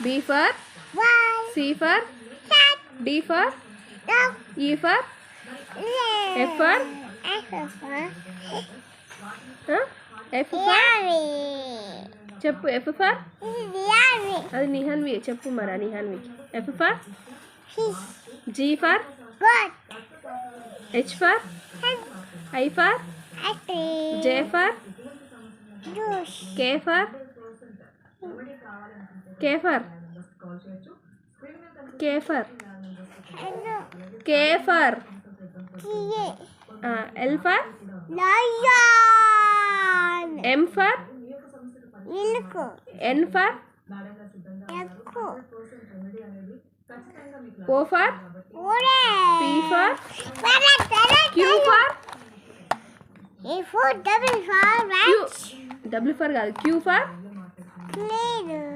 B for C for D for E for F for F for చెప్పు F for అది నిహాన్వి చెప్పు మరి నిహాన్వికి F for G for H for I for J for K for K for K for K for L for M for N for O for P for Q for W for కాదు Q for